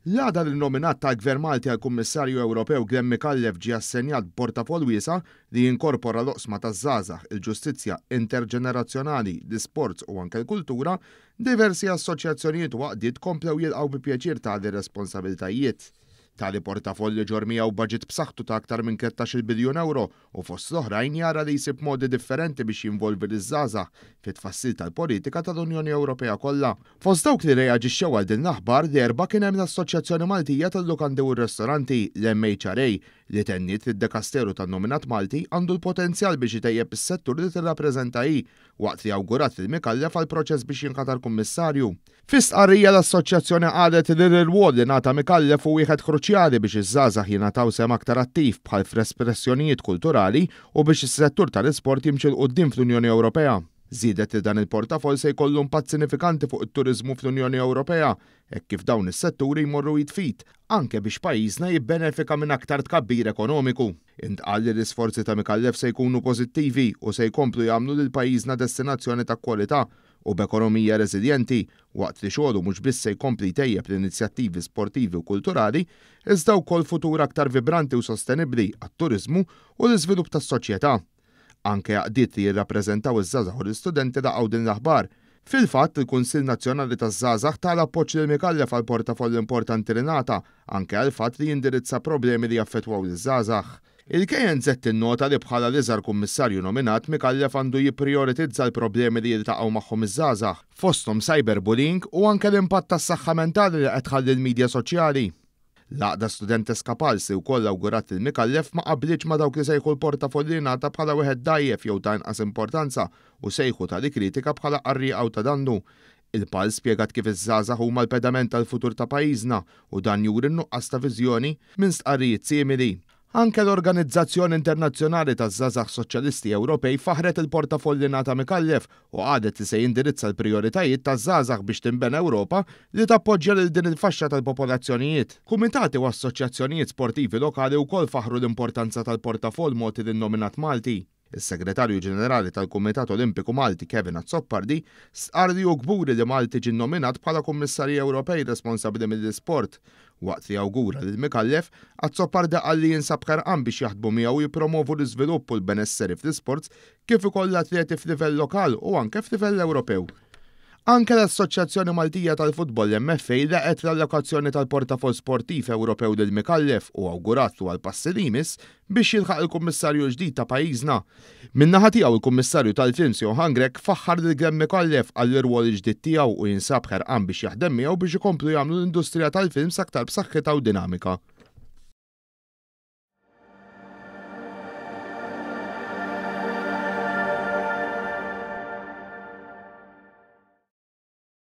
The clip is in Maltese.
L-għada l-nominat ta' Gvern Malti għal Kummissarju Ewropew Glenn Micallef ġie assenjat b'portafoll wiesa' li jinkorpora l-oqsma taż-żgħażagħ, il-ġustizzja interġenerazzjonali, l-isports u anke l-kultura, diversi assoċjazzjonijiet u għaqdiet komplew jilqgħu bi pjaċir tali responsabiltajiet. Tali portafolli ġor miegħu baġit b'saħħtu ta' aktar minn 13 biljun euro u fost l-oħrajn jara li jsib modi differenti biex jinvolvi l-żgħażagħ fit-tfassil tal-politika tal-Unjoni Ewropea kollha. Fost dawk li reaġixxew għal din l-aħbar l-erba' kien hemm l-Assoċjazzjoni Maltija tal-Lukandi u r-Ristoranti, l-MHRA, li tenniet li d-Dekasteru tan-nominat Malti għandu l-potenzjal biex itejjeb is-settur li tirrappreżenta hi waqt li awgurat lil Micallef għal proċess biex jinħatar kummissarju. Fi-stqarrija l-Assoċjazzjoni qalet li l-rwol li ngħata Micallef hu wieħed kruċjali biex iż-żgħażagħ jingħataw sehem aktar attiv bħal fl-espressjonijiet kulturali u biex is-settur tal-isport jimxi l quddiem fl-Unjoni Ewropea. Żiedet li dan il-portafoll se jkollu impatt sinifikanti fuq it-turiżmu fl-Unjoni Ewropea, hekk kif dawn is-setturi jmorru jitfit, anke biex pajjiżna jibbenefika minn aktar tkabbir ekonomiku. Intqal li l-isforzi ta' Micallef se jkunu pożittivi u se jkomplu jagħmlu lil pajjiżna destinazzjoni ta' kwalità u b'ekonomija reżiljenti, waqt li xogħlu mhux biss se jkompli jtejjeb l-inizjattivi sportivi u kulturali, iżda wkoll futur aktar vibranti u sostenibbli għat-turiżmu u l-iżvilupp tas-soċjetà. Anke għaqdiet li jirrappreżentaw iż-żgħażagħ u l-istudenti laqgħu din l-aħbar. Fil-fatt, il-Kunsill Nazzjonali taż-Żgħażagħ tala appoġġ lil Micallef għal portafoll importanti li ngħata, anke għal fatt li jindirizza problemi li jaffettwaw liż-żgħażagħ. Il-KNZ innota li bħala l-iżgħar kummissarju nominat Micallef għandu jipprioritizza l-problemi li jiltaqgħu magħhom iż-żgħażagħ, fosthom cyberbullying u anke l-impatt tas-saħħa mentali li qed tħalli l-midja soċjali. L-għaqda Studenteska Palsi wkoll awgurat lil Micallef ma qablitx ma dawk li sejħu l-portafolli ngħata bħala wieħed dgħajjef jew ta' inqas importanza u sejħu tali kritika bħala qarrieqa u ta' dannu. Il-Pals spjegat kif iż-żgħażagħ huma l-pedament tal-futur ta' pajjiżna u dan juri n-nuqqas ta' viżjoni minn stqarrijiet simili. Anke l-Organizzazzjoni Internazzjonali taż-Żgħażagħ Soċjalisti Ewropej faħret il-portafolli ngħata Micallef u qadet li se jindirizza l-prijoritajiet taż-żgħażagħ biex tinbena Ewropa li tappoġġja lil din il-faxxa tal-popolazzjonijiet. Kumitati u assoċjazzjonijiet sportivi lokali wkoll faħru l-importanza tal-portafoll mogħti lin-nominat Malti. Is-Segretarju Ġenerali tal-Kumitat Olimpiku Malti Kevin Azzopardi stqar li hu kburi li Malti ġie nominat bħala Kummissarji Ewropej responsabbli mill-isport. Waqt li awgura lil Micallef, Azzopardi qal li jinsab ħerqan biex jaħdmu miegħu jippromovu l-iżvilupp u l-benesseri fl-isports kif ukoll atleti f'livell lokal u anke f'livell Ewropew. Anke l-Assoċjazzjoni Maltija tal-Futbol MFA laqgħet l-allokazzjoni tal-portafoll sportiv Ewropew lil Micallef u awguratlu għal passi li jmiss biex jilħaq il-Kummissarju ġdid ta' pajjiżna. Min-naħa tiegħu il-Kummissarju tal-Films Johan Grek faħħar lil Glenn Micallef għall-irwol ġdid tiegħu u jinsab ħerqan biex jaħdem miegħu biex ikomplu jagħmlu l-industrija tal-films aktar b'saħħitha u dinamika.